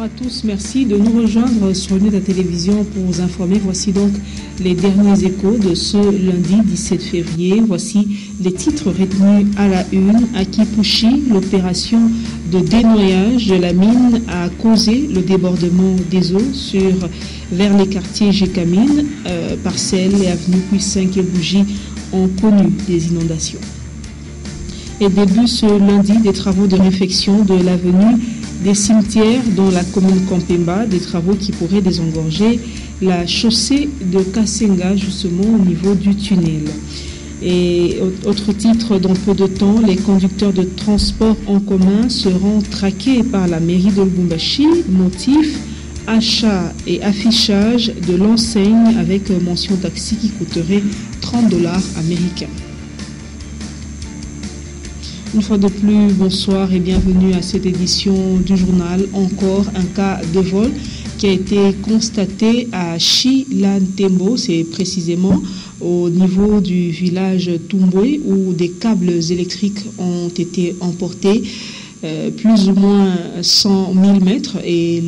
Bonsoir à tous, merci de nous rejoindre sur une de télévision pour vous informer. Voici donc les derniers échos de ce lundi 17 février. Voici les titres retenus à la une. À Kipushi, l'opération de dénoyage de la mine a causé le débordement des eaux vers les quartiers Gécamine, Parcelles et Avenue Puy-5 et Bougie ont connu des inondations. Et début ce lundi des travaux de réfection de l'avenue des cimetières dans la commune Campemba, des travaux qui pourraient désengorger la chaussée de Kassenga justement au niveau du tunnel. Et autre titre, dans peu de temps, les conducteurs de transport en commun seront traqués par la mairie de Lubumbashi. Motif, achat et affichage de l'enseigne avec mention taxi qui coûterait $30 américains. Une fois de plus, bonsoir et bienvenue à cette édition du journal. Encore un cas de vol qui a été constaté à Chilantembo, c'est précisément au niveau du village Tumbwe où des câbles électriques ont été emportés plus ou moins 100 000 mètres et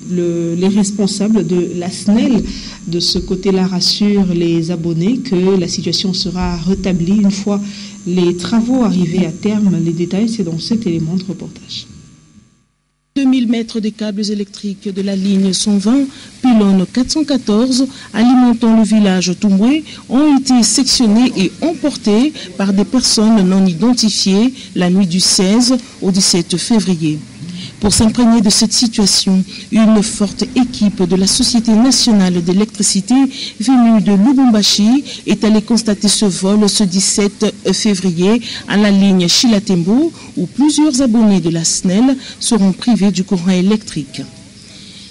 les responsables de la SNEL de ce côté-là rassurent les abonnés que la situation sera rétablie une fois les travaux arrivés à terme. Les détails, c'est dans cet élément de reportage. 2000 mètres de câbles électriques de la ligne 120, pylône 414, alimentant le village Tumbwe, ont été sectionnés et emportés par des personnes non identifiées la nuit du 16 au 17 février. Pour s'imprégner de cette situation, une forte équipe de la Société nationale d'électricité venue de Lubumbashi est allée constater ce vol ce 17 février à la ligne Chilatembo où plusieurs abonnés de la SNEL seront privés du courant électrique.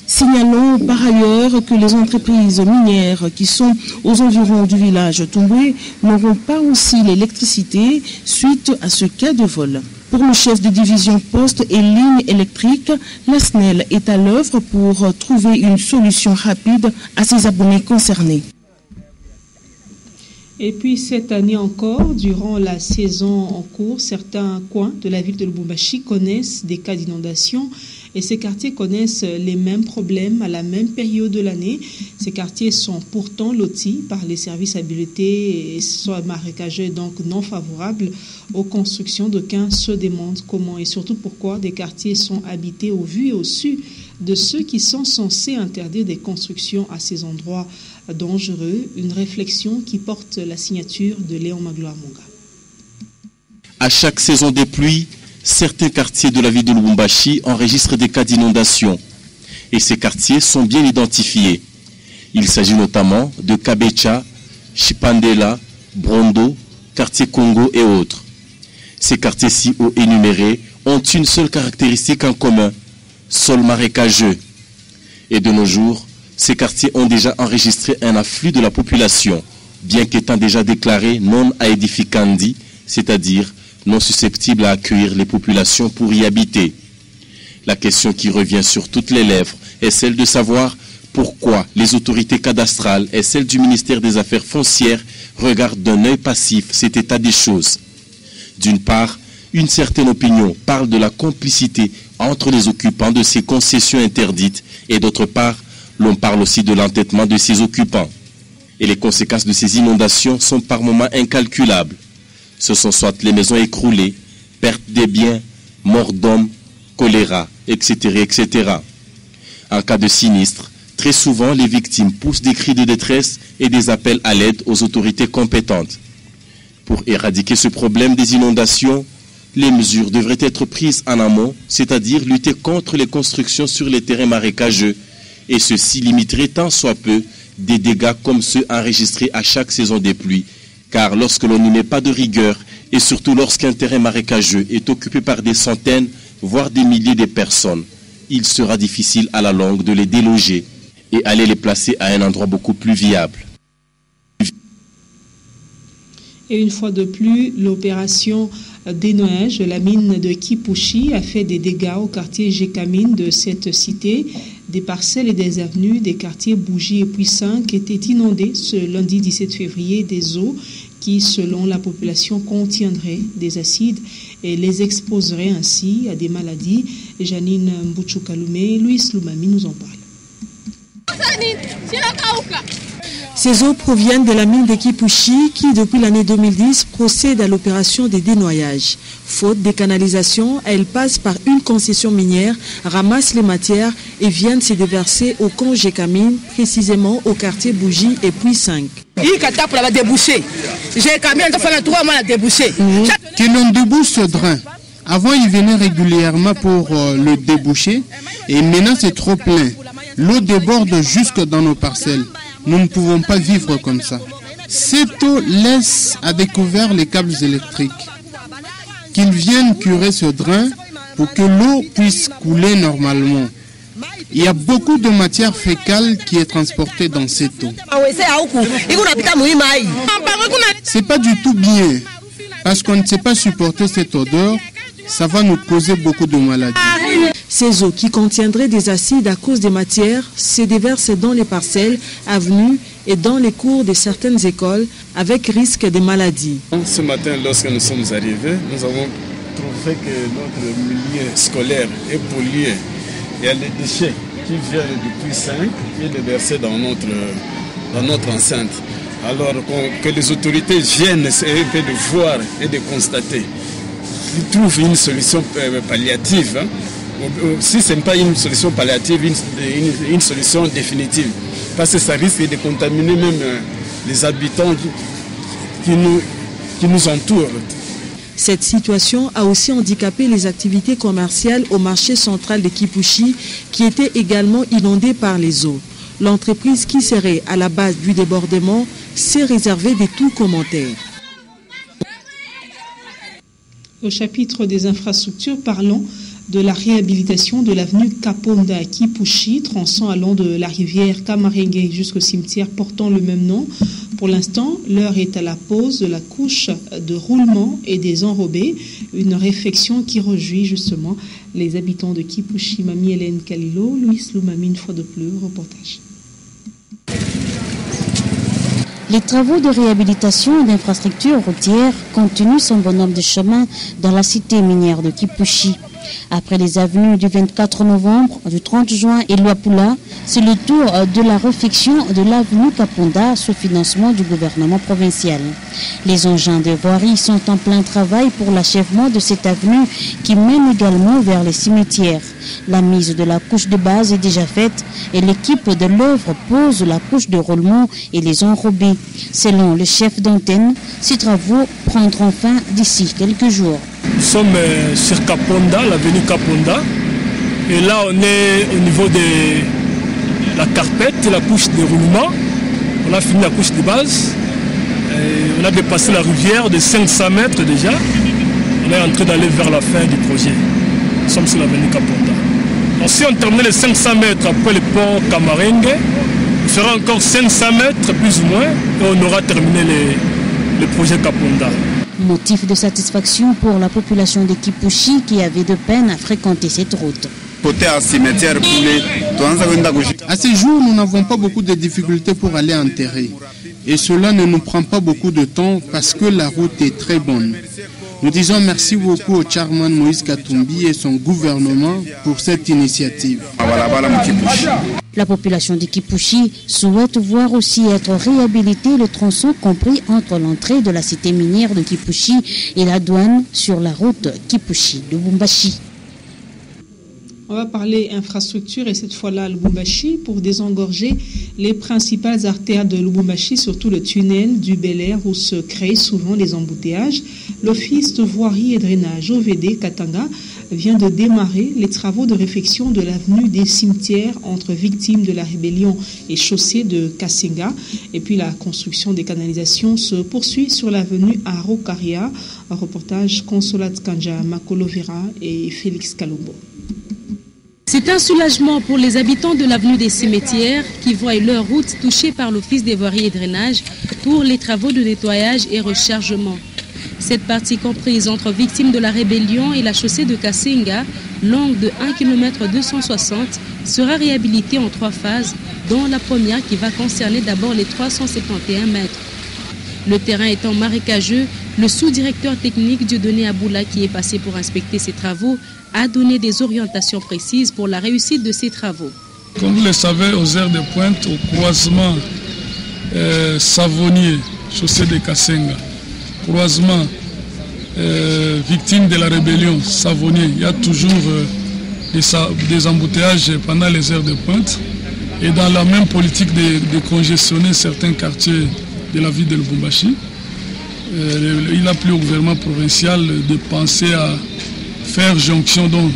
Signalons par ailleurs que les entreprises minières qui sont aux environs du village Tumbwe n'auront pas aussi l'électricité suite à ce cas de vol. Pour le chef de division poste et ligne électrique, la SNEL est à l'œuvre pour trouver une solution rapide à ses abonnés concernés. Et puis cette année encore, durant la saison en cours, certains coins de la ville de Lubumbashi connaissent des cas d'inondation et ces quartiers connaissent les mêmes problèmes à la même période de l'année. Ces quartiers sont pourtant lotis par les services habilités et sont marécageux, donc non favorables aux constructions. D'aucuns se demandent comment et surtout pourquoi des quartiers sont habités au vu et au su de ceux qui sont censés interdire des constructions à ces endroits dangereux. Une réflexion qui porte la signature de Léon Magloire Monga. À chaque saison des pluies, certains quartiers de la ville de Lubumbashi enregistrent des cas d'inondation. Et ces quartiers sont bien identifiés. Il s'agit notamment de Kabecha, Chipandela, Brondo, quartier Congo et autres. Ces quartiers si haut énumérés ont une seule caractéristique en commun, sol marécageux. Et de nos jours, ces quartiers ont déjà enregistré un afflux de la population, bien qu'étant déjà déclarés non aedificandi, c'est-à-dire non susceptibles à accueillir les populations pour y habiter. La question qui revient sur toutes les lèvres est celle de savoir pourquoi les autorités cadastrales et celles du ministère des Affaires foncières regardent d'un œil passif cet état des choses. D'une part, une certaine opinion parle de la complicité entre les occupants de ces concessions interdites et d'autre part, l'on parle aussi de l'entêtement de ces occupants. Et les conséquences de ces inondations sont par moments incalculables. Ce sont soit les maisons écroulées, perte des biens, mort d'hommes, choléra, etc., etc. En cas de sinistre, très souvent les victimes poussent des cris de détresse et des appels à l'aide aux autorités compétentes. Pour éradiquer ce problème des inondations, les mesures devraient être prises en amont, c'est-à-dire lutter contre les constructions sur les terrains marécageux, et ceci limiterait tant soit peu des dégâts comme ceux enregistrés à chaque saison des pluies, car lorsque l'on n'y met pas de rigueur, et surtout lorsqu'un terrain marécageux est occupé par des centaines, voire des milliers de personnes, il sera difficile à la longue de les déloger et aller les placer à un endroit beaucoup plus viable. Et une fois de plus, l'opération dénoyage de la mine de Kipushi a fait des dégâts au quartier Gécamine de cette cité. Des parcelles et des avenues des quartiers Bougie et Puy-5 étaient inondées ce lundi 17 février. Des eaux qui, selon la population, contiendraient des acides et les exposerait ainsi à des maladies. Janine Mbouchoukalume, Louis Loumami nous en parle. Ces eaux proviennent de la mine de Kipushi qui, depuis l'année 2010, procède à l'opération de dénoyage. Faute de canalisation, elles passent par une concession minière, ramassent les matières et viennent se déverser au camp Gécamine, précisément au quartier Bougie et puis 5. Que l'on débouche ce drain. Avant, il venait régulièrement pour le déboucher et maintenant c'est trop plein. L'eau déborde jusque dans nos parcelles. Nous ne pouvons pas vivre comme ça. Cette eau laisse à découvert les câbles électriques. Qu'ils viennent curer ce drain pour que l'eau puisse couler normalement. Il y a beaucoup de matière fécale qui est transportée dans cette eau. C'est pas du tout bien, parce qu'on ne sait pas supporter cette odeur. Ça va nous causer beaucoup de maladies. Ces eaux qui contiendraient des acides à cause des matières se déversent dans les parcelles, avenues et dans les cours de certaines écoles avec risque de maladies. Ce matin, lorsque nous sommes arrivés, nous avons trouvé que notre milieu scolaire est pollué. Il y a les déchets qui viennent depuis 5 et déversés dans notre enceinte. Alors que les autorités viennent essayer de voir et de constater. Ils trouvent une solution palliative. Si ce n'est pas une solution palliative, une solution définitive. Parce que ça risque de contaminer même les habitants qui nous entourent. Cette situation a aussi handicapé les activités commerciales au marché central de Kipushi, qui était également inondé par les eaux. L'entreprise qui serait à la base du débordement s'est réservée de tout commentaire. Au chapitre des infrastructures, parlons de la réhabilitation de l'avenue Kaponda à Kipushi, tronçon allant de la rivière Kamarengue jusqu'au cimetière portant le même nom. Pour l'instant, l'heure est à la pose de la couche de roulement et des enrobés, une réflexion qui réjouit justement les habitants de Kipushi. Mamie Hélène Kalilo, Louis Loumami, une fois de plus, reportage. Les travaux de réhabilitation d'infrastructures routières continuent son bonhomme de chemin dans la cité minière de Kipushi. Après les avenues du 24 novembre, du 30 juin et Luapula, c'est le tour de la réfection de l'avenue Kaponda sous financement du gouvernement provincial. Les engins de voirie sont en plein travail pour l'achèvement de cette avenue qui mène également vers les cimetières. La mise de la couche de base est déjà faite et l'équipe de l'œuvre pose la couche de roulement et les enrobés. Selon le chef d'antenne, ces travaux prendront fin d'ici quelques jours. Nous sommes sur Kaponda, l'avenue Kaponda. Et là, on est au niveau de la carpette, la couche de roulement. On a fini la couche de base. Et on a dépassé la rivière de 500 mètres déjà. On est en train d'aller vers la fin du projet. Nous sommes sur l'avenue Kaponda. Donc, si on termine les 500 mètres après le pont Kamarengue, il fera encore 500 mètres plus ou moins et on aura terminé le projet Kaponda. Motif de satisfaction pour la population de Kipushi qui avait de peine à fréquenter cette route. À ce jour, nous n'avons pas beaucoup de difficultés pour aller enterrer. Et cela ne nous prend pas beaucoup de temps parce que la route est très bonne. Nous disons merci beaucoup au chairman Moïse Katumbi et son gouvernement pour cette initiative. La population de Kipushi souhaite voir aussi être réhabilité le tronçon compris entre l'entrée de la cité minière de Kipushi et la douane sur la route Kipushi-Lubumbashi. On va parler infrastructure et cette fois-là Lubumbashi pour désengorger les principales artères de Lubumbashi, surtout le tunnel du Bel Air où se créent souvent les embouteillages. L'Office de voirie et drainage OVD Katanga vient de démarrer les travaux de réfection de l'avenue des cimetières entre victimes de la rébellion et chaussée de Kasenga. Et puis la construction des canalisations se poursuit sur l'avenue Arokaria. Un reportage Consolat Kanja, Makolo Vera et Félix Kalombo. C'est un soulagement pour les habitants de l'avenue des Cimetières qui voient leur route touchée par l'Office des voiries et drainage pour les travaux de nettoyage et rechargement. Cette partie comprise entre victimes de la rébellion et la chaussée de Kasenga, longue de 1 km 260, sera réhabilitée en 3 phases, dont la première qui va concerner d'abord les 371 mètres. Le terrain étant marécageux, Le sous-directeur technique Dieudonné Aboula, qui est passé pour inspecter ces travaux, a donné des orientations précises pour la réussite de ces travaux. Comme vous le savez, aux aires de pointe, au croisement Savonnier, chaussée de Kassenga, croisement victime de la rébellion Savonnier, il y a toujours des embouteillages pendant les heures de pointe. Et dans la même politique de congestionner certains quartiers de la ville de Lubumbashi, il a plu au gouvernement provincial de penser à faire jonction, donc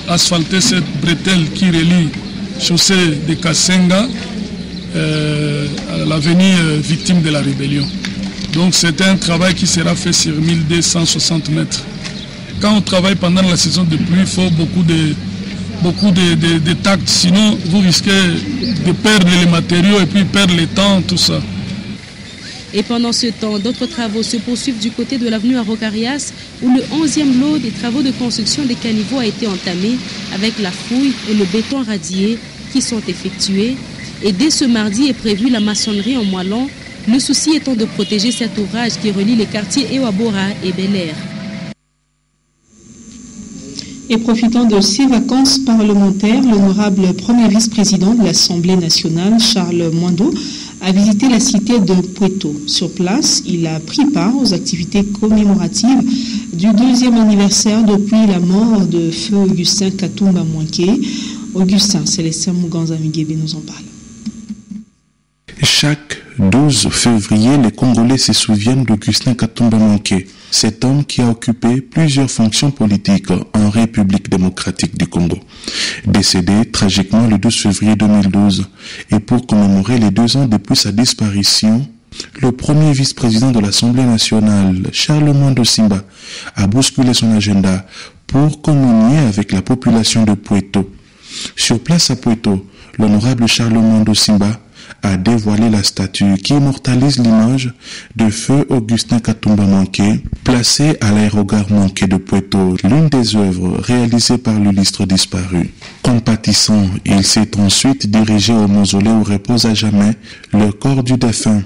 asphalter cette bretelle qui relie chaussée de Kassenga à l'avenue victime de la rébellion. Donc c'est un travail qui sera fait sur 1260 mètres. Quand on travaille pendant la saison de pluie, il faut beaucoup de tact, sinon vous risquez de perdre les matériaux et puis perdre le temps, tout ça. Et pendant ce temps, d'autres travaux se poursuivent du côté de l'avenue Arocarias, où le 11e lot des travaux de construction des caniveaux a été entamé avec la fouille et le béton radié qui sont effectués. Et dès ce mardi est prévue la maçonnerie en moellon, le souci étant de protéger cet ouvrage qui relie les quartiers Ewabora et Bel Air. Et profitant de ses vacances parlementaires, l'honorable premier vice-président de l'Assemblée nationale, Charles Mwando, a visité la cité de Pueto. Sur place, il a pris part aux activités commémoratives du 2e anniversaire depuis la mort de feu Augustin Katumba Mwanké. Augustin, Célestin Muganza Miguebe nous en parle. Chaque 12 février, les Congolais se souviennent d'Augustin Katumba Mwanké, cet homme qui a occupé plusieurs fonctions politiques en République démocratique du Congo. Décédé tragiquement le 12 février 2012, et pour commémorer les 2 ans depuis sa disparition, le premier vice-président de l'Assemblée nationale, Charles Mwando Simba, a bousculé son agenda pour communier avec la population de Pueto. Sur place à Pueto, l'honorable Charles Mwando Simba a dévoilé la statue qui immortalise l'image de feu Augustin Katumba Mwanké, placée à l'aérogare Mwanké de Pueto, l'une des œuvres réalisées par l'illustre disparu. Compatissant, il s'est ensuite dirigé au mausolée où repose à jamais le corps du défunt,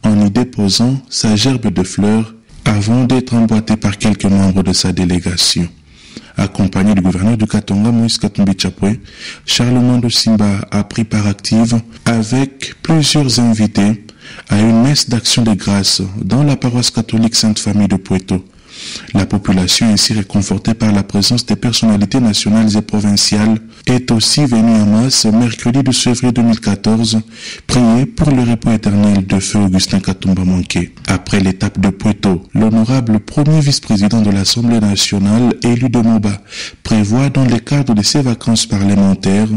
en y déposant sa gerbe de fleurs avant d'être emboîté par quelques membres de sa délégation. Accompagné du gouverneur du Katanga, Moïse Katumbi Chapwe, Charles Mwando Simba a pris part active avec plusieurs invités à une messe d'action de grâce dans la paroisse catholique Sainte-Famille de Pueto. La population, ainsi réconfortée par la présence des personnalités nationales et provinciales, est aussi venue en masse mercredi 12 février 2014 prier pour le repos éternel de feu Augustin Katumba Mwanké. Après l'étape de Pueto, l'honorable premier vice-président de l'Assemblée nationale, élu de Moba, prévoit dans le cadre de ses vacances parlementaires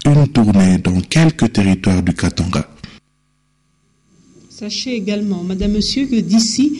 une tournée dans quelques territoires du Katanga. Sachez également, Madame, Monsieur, que d'ici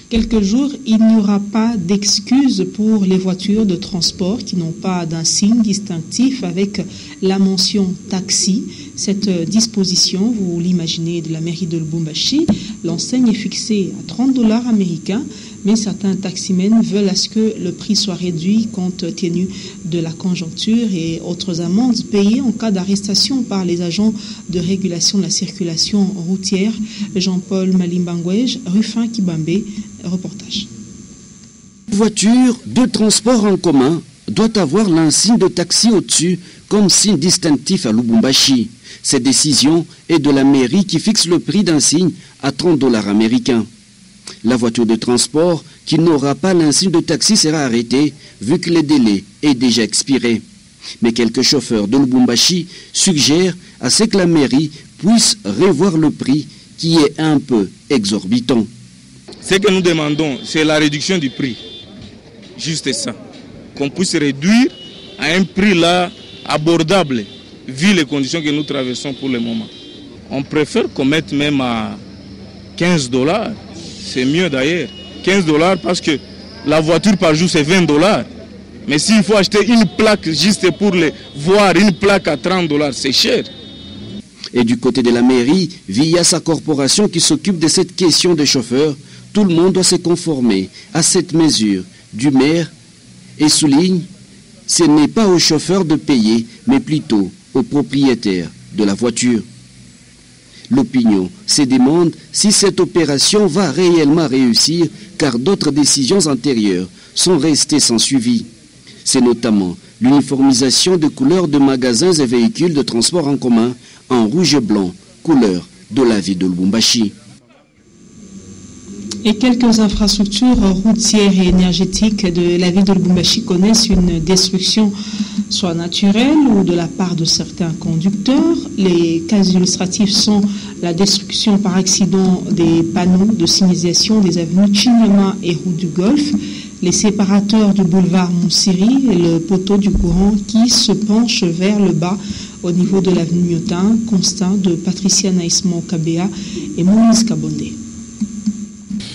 quelques jours, il n'y aura pas d'excuses pour les voitures de transport qui n'ont pas d'insigne distinctif avec la mention taxi. Cette disposition, vous l'imaginez, de la mairie de Lubumbashi, l'enseigne est fixée à $30 américains, mais certains taximens veulent à ce que le prix soit réduit compte tenu de la conjoncture et autres amendes payées en cas d'arrestation par les agents de régulation de la circulation routière. Jean-Paul Malimbangouej, Rufin Kibambé, reportage. Voiture de transport en commun doit avoir l'insigne de taxi au-dessus comme signe distinctif à Lubumbashi. Cette décision est de la mairie qui fixe le prix d'un signe à $30 américains. La voiture de transport qui n'aura pas l'insigne de taxi sera arrêtée vu que le délai est déjà expiré. Mais quelques chauffeurs de Lubumbashi suggèrent à ce que la mairie puisse revoir le prix qui est un peu exorbitant. Ce que nous demandons, c'est la réduction du prix. Juste ça. Qu'on puisse réduire à un prix là abordable, vu les conditions que nous traversons pour le moment. On préfère qu'on mette même à $15. C'est mieux d'ailleurs. $15 parce que la voiture par jour c'est $20. Mais s'il faut acheter une plaque juste pour les voir, une plaque à $30, c'est cher. Et du côté de la mairie, via sa corporation qui s'occupe de cette question des chauffeurs, tout le monde doit se conformer à cette mesure du maire et souligne, ce n'est pas aux chauffeurs de payer, mais plutôt aux propriétaires de la voiture. L'opinion se demande si cette opération va réellement réussir car d'autres décisions antérieures sont restées sans suivi. C'est notamment l'uniformisation des couleurs de magasins et véhicules de transport en commun en rouge et blanc, couleur de la ville de Lubumbashi. Et quelques infrastructures routières et énergétiques de la ville de Lubumbashi connaissent une destruction soit naturelle ou de la part de certains conducteurs. Les cas illustratifs sont la destruction par accident des panneaux de signalisation des avenues Chinyama et route du Golfe, les séparateurs du boulevard Moussiri et le poteau du courant qui se penche vers le bas au niveau de l'avenue Nyotin, constat de Patricia Naïsmo Kabea et Moïse Kabonde.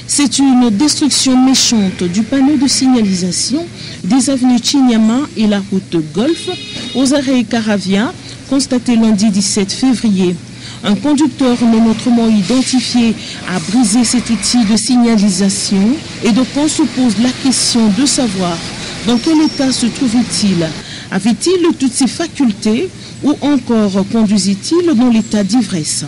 C'est une destruction méchante du panneau de signalisation des avenues Chinyama et la route Golfe aux arrêts Caravia, constaté lundi 17 février. Un conducteur non autrement identifié a brisé cet outil de signalisation et donc on se pose la question de savoir dans quel état se trouvait-il. Avait-il toutes ses facultés ou encore conduisait-il dans l'état d'ivresse?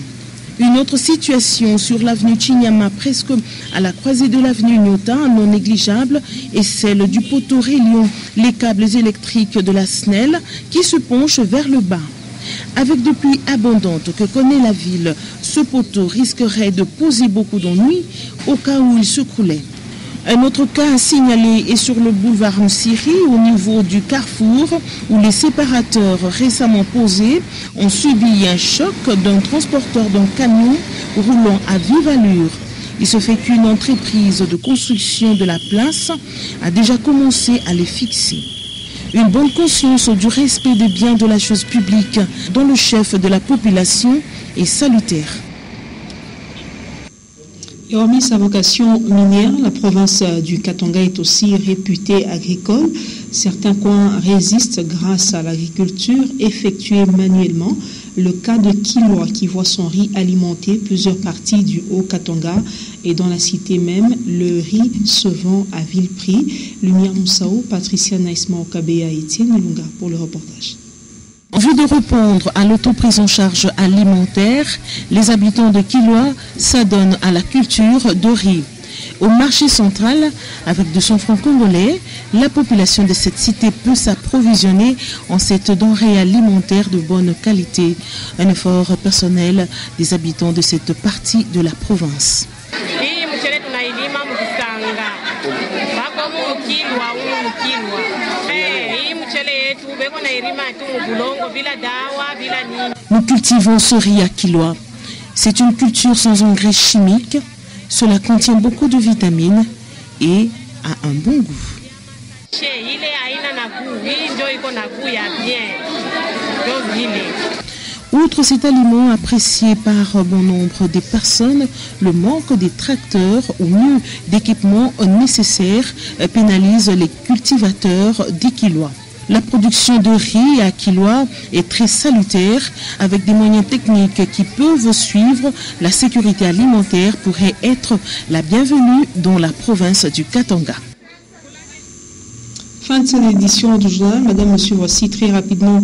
Une autre situation sur l'avenue Chinyama, presque à la croisée de l'avenue Nyota, non négligeable, est celle du poteau reliant les câbles électriques de la SNEL qui se penche vers le bas. Avec des pluies abondantes que connaît la ville, ce poteau risquerait de poser beaucoup d'ennuis au cas où il se croulait. Un autre cas signalé est sur le boulevard Moussiri, au niveau du carrefour, où les séparateurs récemment posés ont subi un choc d'un transporteur d'un camion roulant à vive allure. Il se fait qu'une entreprise de construction de la place a déjà commencé à les fixer. Une bonne conscience du respect des biens de la chose publique dont le chef de la population est salutaire. Et hormis sa vocation minière, la province du Katanga est aussi réputée agricole. Certains coins résistent grâce à l'agriculture effectuée manuellement. Le cas de Kilwa qui voit son riz alimenter plusieurs parties du Haut-Katanga et dans la cité même, le riz se vend à vil prix. Lumière Moussao, Patricia Naïsma Okabea et Etienne Lunga pour le reportage. En vue de répondre à l'autoprise en charge alimentaire, les habitants de Kilwa s'adonnent à la culture de riz. Au marché central, avec 200 francs congolais, la population de cette cité peut s'approvisionner en cette denrée alimentaire de bonne qualité. Un effort personnel des habitants de cette partie de la province. Nous cultivons ce riz à Kilwa. C'est une culture sans engrais chimiques. Cela contient beaucoup de vitamines et a un bon goût. Outre cet aliment apprécié par bon nombre des personnes, le manque des tracteurs ou mieux d'équipements nécessaires pénalise les cultivateurs des Kilwa. La production de riz à Kilwa est très salutaire avec des moyens techniques qui peuvent suivre. La sécurité alimentaire pourrait être la bienvenue dans la province du Katanga. Fin de cette édition du journal. Madame, Monsieur, voici très rapidement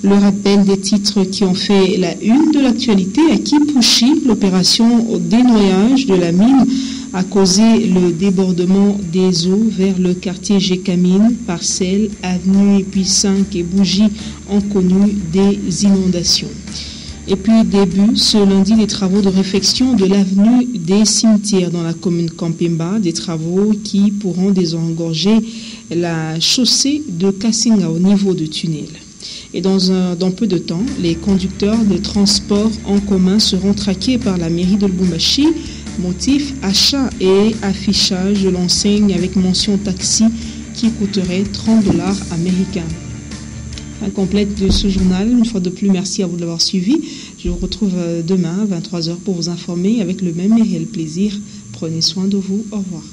le rappel des titres qui ont fait la une de l'actualité. À Kipushi, l'opération au dénoyage de la mine a causé le débordement des eaux vers le quartier Gécamine, Parcelles, Avenue et puis 5 et Bougie ont connu des inondations. Et puis début ce lundi les travaux de réfection de l'avenue des cimetières dans la commune Kampemba, des travaux qui pourront désengorger la chaussée de Kassinga au niveau du tunnel. Et dans peu de temps, les conducteurs de transport en commun seront traqués par la mairie de Lubumbashi. Motif, achat et affichage de l'enseigne avec mention taxi qui coûterait $30 américains. Fin complète de ce journal. Une fois de plus, merci à vous de l'avoir suivi. Je vous retrouve demain à 23h pour vous informer avec le même et réel plaisir. Prenez soin de vous. Au revoir.